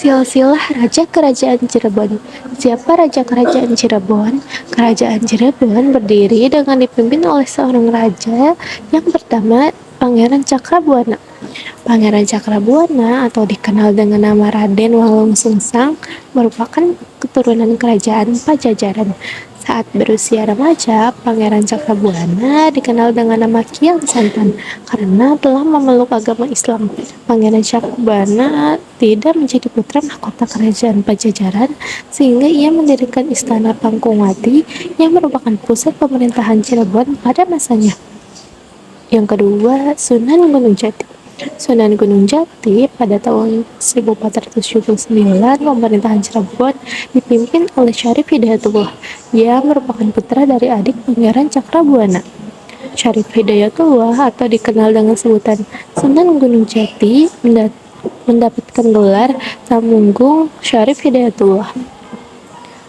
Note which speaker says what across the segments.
Speaker 1: Silsilah Raja Kerajaan Cirebon. Siapa Raja Kerajaan Cirebon? Kerajaan Cirebon berdiri dengan dipimpin oleh seorang raja yang pertama Pangeran Cakrabuana. Pangeran Cakrabuana atau dikenal dengan nama Raden Walong Sungsang merupakan keturunan kerajaan Pajajaran. Saat berusia remaja, Pangeran Cakrabuana dikenal dengan nama Kian Santan karena telah memeluk agama Islam. Pangeran Cakrabuana tidak menjadi putra mahkota kerajaan Pajajaran sehingga ia mendirikan Istana Pangkuwati yang merupakan pusat pemerintahan Cirebon pada masanya. Yang kedua, Sunan Gunung Jati. Sunan Gunung Jati pada tahun 1479 pemerintahan Cirebon dipimpin oleh Syarif Hidayatullah. Ia merupakan putra dari adik Pangeran Cakrabuana. Syarif Hidayatullah atau dikenal dengan sebutan Sunan Gunung Jati mendapatkan gelar Temenggung Syarif Hidayatullah.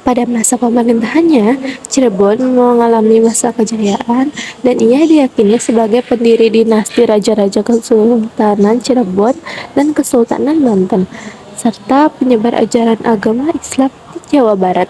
Speaker 1: Pada masa pemerintahannya, Cirebon mengalami masa kejayaan dan ia diyakini sebagai pendiri dinasti Raja-Raja Kesultanan Cirebon dan Kesultanan Banten, serta penyebar ajaran agama Islam di Jawa Barat.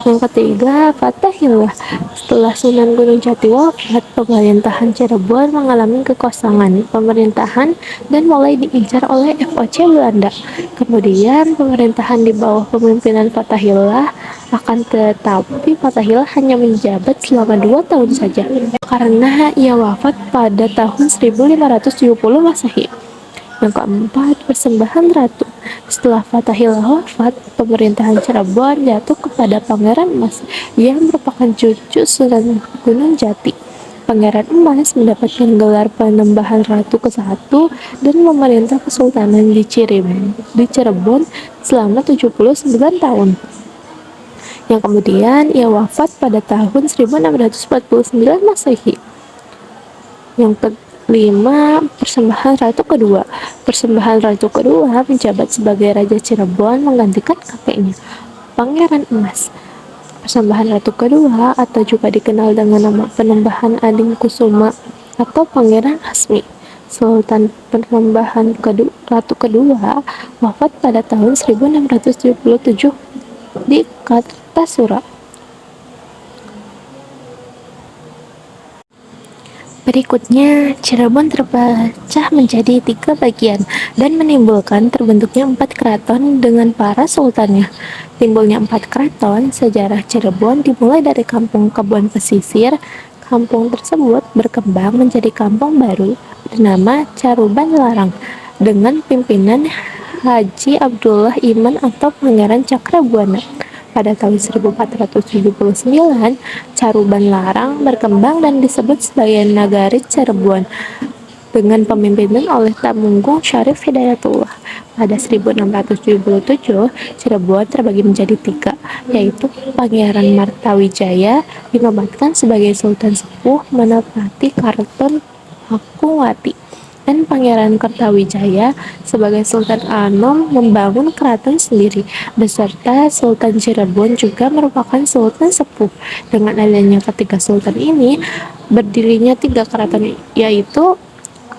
Speaker 1: Yang ketiga, Fathahillah. Setelah Sunan Gunung Jati wafat, pemerintahan Cirebon mengalami kekosongan pemerintahan dan mulai diincar oleh FOC Belanda. Kemudian pemerintahan di bawah pemimpinan Fathahillah, akan tetapi Fathahillah hanya menjabat selama 2 tahun saja karena ia wafat pada tahun 1570 Masehi. Yang keempat, Persembahan Ratu. Setelah Fathahillah wafat, pemerintahan Cirebon jatuh kepada Pangeran Emas yang merupakan cucu Sunan Gunung Jati. Pangeran Emas mendapatkan gelar Penembahan Ratu ke-1 dan memerintah Kesultanan di Cirebon selama 79 tahun. Yang kemudian ia wafat pada tahun 1649 Masehi. Yang kelima, Persembahan Ratu Kedua. Persembahan Ratu Kedua menjabat sebagai Raja Cirebon menggantikan kakeknya, Pangeran Emas. Persembahan Ratu Kedua atau juga dikenal dengan nama Penembahan Ading Kusuma atau Pangeran Asmi. Sultan Penembahan Ratu Kedua wafat pada tahun 1677 di Kartasura. Berikutnya, Cirebon terpecah menjadi 3 bagian dan menimbulkan terbentuknya 4 keraton dengan para sultannya. Timbulnya 4 keraton, sejarah Cirebon dimulai dari Kampung Kebon Pesisir. Kampung tersebut berkembang menjadi kampung baru bernama Caruban Larang dengan pimpinan Haji Abdullah Iman atau Pangeran Cakrabuana. Pada tahun 1479, Caruban Larang berkembang dan disebut sebagai Nagarit Cirebon dengan pemimpinan oleh Temenggung Syarif Hidayatullah. Pada 1677, Cirebon terbagi menjadi 3, yaitu Pangeran Martawijaya dinobatkan sebagai Sultan Sepuh menepati Karaton Pakuwati, dan Pangeran Kertawijaya sebagai Sultan Anom membangun keraton sendiri, beserta Sultan Cirebon juga merupakan Sultan Sepuh. Dengan adanya ketiga sultan ini, berdirinya 3 keraton, yaitu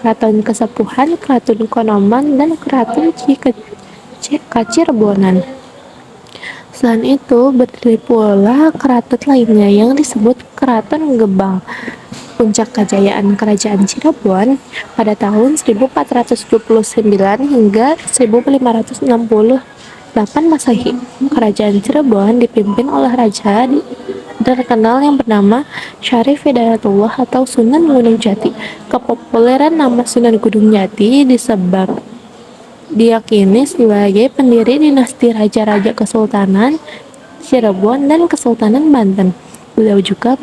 Speaker 1: Keraton Kesepuhan, Keraton Kanoman, dan Keraton Kacirebonan. Selain itu, berdiri pula keraton lainnya yang disebut Keraton Gebang. Puncak kejayaan Kerajaan Cirebon pada tahun 1429 hingga 1568 Masehi. Kerajaan Cirebon dipimpin oleh raja terkenal yang bernama Syarif Hidayatullah atau Sunan Gunung Jati. Kepopuleran nama Sunan Gunung Jati diyakini sebagai pendiri dinasti Raja-Raja Kesultanan Cirebon dan Kesultanan Banten. Beliau juga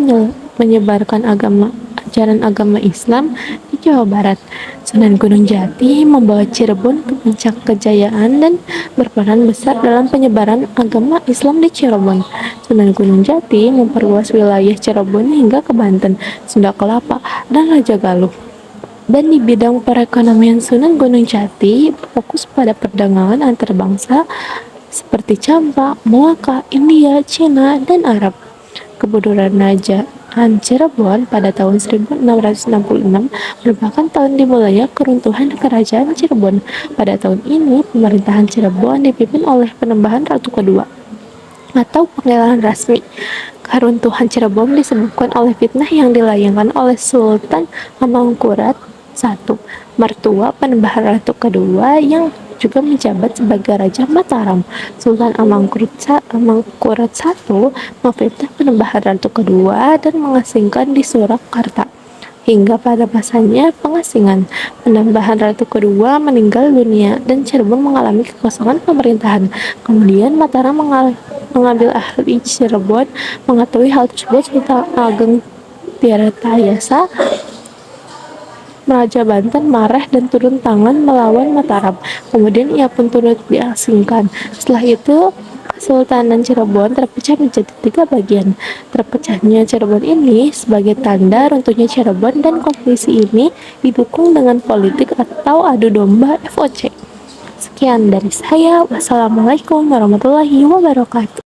Speaker 1: menyebarkan ajaran agama Islam di Jawa Barat. Sunan Gunung Jati membawa Cirebon ke puncak kejayaan dan berperan besar dalam penyebaran agama Islam di Cirebon. Sunan Gunung Jati memperluas wilayah Cirebon hingga ke Banten, Sunda Kelapa, dan Raja Galuh. Dan di bidang perekonomian, Sunan Gunung Jati fokus pada perdagangan antar bangsa seperti Campak, Malaka, India, Cina, dan Arab. Kebetulan Kerajaan Cirebon pada tahun 1666 merupakan tahun dimulainya keruntuhan Kerajaan Cirebon. Pada tahun ini, pemerintahan Cirebon dipimpin oleh Penembahan Ratu Kedua atau panggilan rasmi. Keruntuhan Cirebon disebabkan oleh fitnah yang dilayangkan oleh Sultan Amangkurat I, mertua Penembahan Ratu Kedua yang juga menjabat sebagai Raja Mataram. Sultan Amangkurat I memfitnah Penembahan Ratu Kedua dan mengasingkan di Surakarta. Hingga pada masanya pengasingan, Penembahan Ratu Kedua meninggal dunia dan Cirebon mengalami kekosongan pemerintahan. Kemudian Mataram mengambil alih Cirebon. Mengetahui hal tersebut, Sultan Ageng Tirtayasa Raja Banten marah dan turun tangan melawan Mataram. Kemudian ia pun turut diasingkan. Setelah itu, Kesultanan Cirebon terpecah menjadi 3 bagian. Terpecahnya Cirebon ini sebagai tanda runtuhnya Cirebon, dan kondisi ini didukung dengan politik atau adu domba FOC. Sekian dari saya. Wassalamualaikum warahmatullahi wabarakatuh.